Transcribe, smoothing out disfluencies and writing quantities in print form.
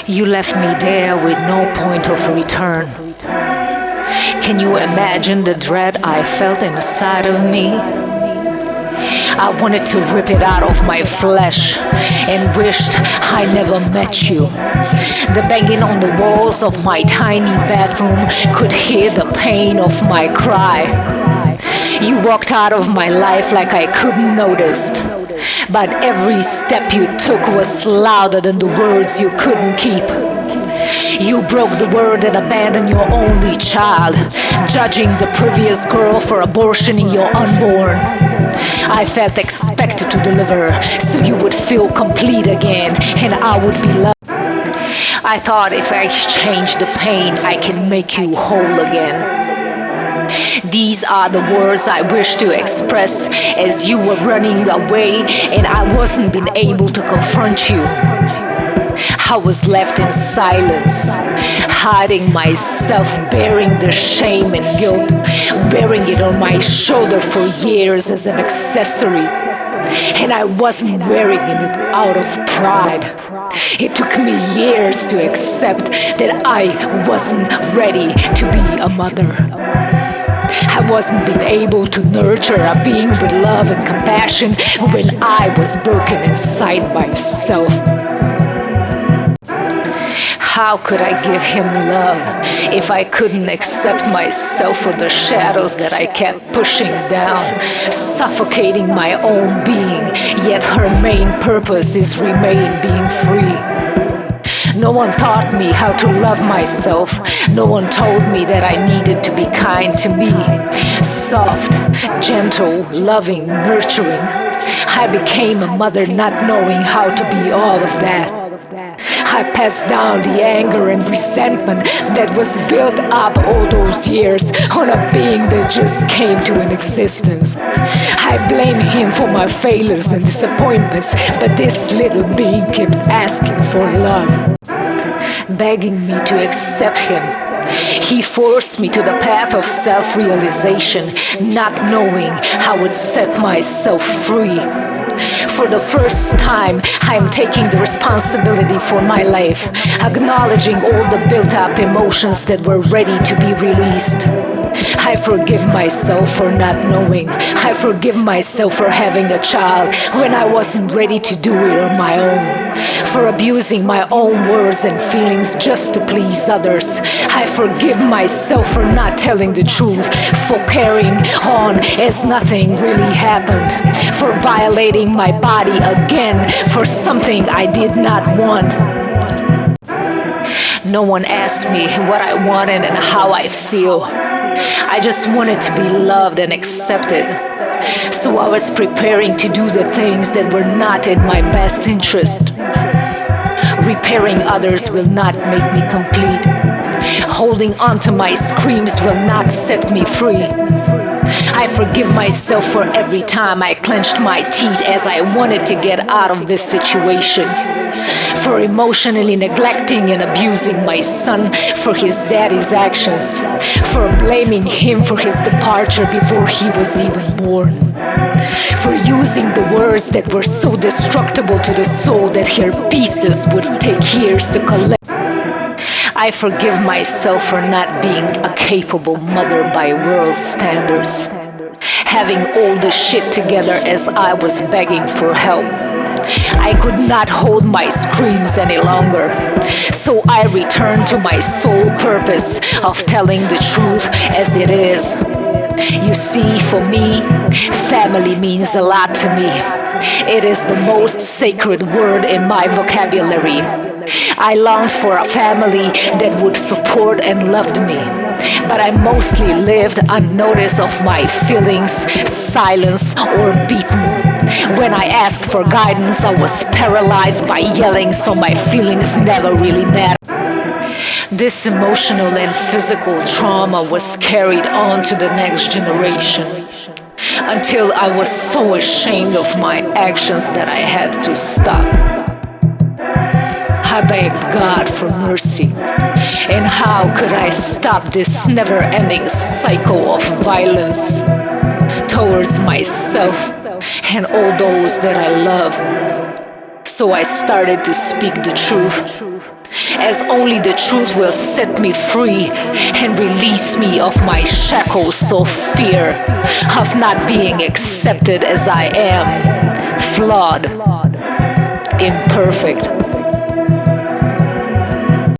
You left me there with no point of return. Can you imagine the dread I felt inside of me? I wanted to rip it out of my flesh and wished I never met you. The banging on the walls of my tiny bathroom could hear the pain of my cry. You walked out of my life like I couldn't notice, but every step you took was louder than the words you couldn't keep. You broke the word and abandoned your only child, judging the previous girl for abortioning your unborn. I felt expected to deliver, so you would feel complete again, and I would be loved. I thought if I exchange the pain, I can make you whole again. These are the words I wish to express as you were running away and I wasn't being able to confront you. I was left in silence, hiding myself, bearing the shame and guilt, bearing it on my shoulder for years as an accessory. And I wasn't wearing it out of pride. It took me years to accept that I wasn't ready to be a mother. I wasn't being able to nurture a being with love and compassion when I was broken inside myself. How could I give him love if I couldn't accept myself for the shadows that I kept pushing down, suffocating my own being, yet her main purpose is remain being free. No one taught me how to love myself. No one told me that I needed to be kind to me. Soft, gentle, loving, nurturing. I became a mother not knowing how to be all of that. I passed down the anger and resentment that was built up all those years on a being that just came to an existence. I blame him for my failures and disappointments, but this little being kept asking for love, begging me to accept him. He forced me to the path of self-realization, not knowing I would set myself free. For the first time, I'm taking the responsibility for my life, acknowledging all the built-up emotions that were ready to be released. I forgive myself for not knowing. I forgive myself for having a child when I wasn't ready to do it on my own, for abusing my own words and feelings just to please others. I forgive myself for not telling the truth, for carrying on as nothing really happened, for violating my body again for something I did not want. No one asked me what I wanted and how I feel. I just wanted to be loved and accepted. So I was preparing to do the things that were not in my best interest. Repairing others will not make me complete. Holding on to my screams will not set me free. I forgive myself for every time I clenched my teeth as I wanted to get out of this situation, for emotionally neglecting and abusing my son for his daddy's actions, for blaming him for his departure before he was even born, for using the words that were so destructible to the soul that her pieces would take years to collect. I forgive myself for not being a capable mother by world standards, having all the shit together as I was begging for help. I could not hold my screams any longer, so I returned to my sole purpose of telling the truth as it is. You see, for me, family means a lot to me. It is the most sacred word in my vocabulary. I longed for a family that would support and loved me, but I mostly lived unnoticed of my feelings, silenced or beaten. When I asked for guidance, I was paralyzed by yelling, so my feelings never really mattered. This emotional and physical trauma was carried on to the next generation, until I was so ashamed of my actions that I had to stop. I begged God for mercy. And how could I stop this never-ending cycle of violence towards myself and all those that I love? So I started to speak the truth. as only the truth will set me free and release me of my shackles of fear of not being accepted as I am, flawed, imperfect,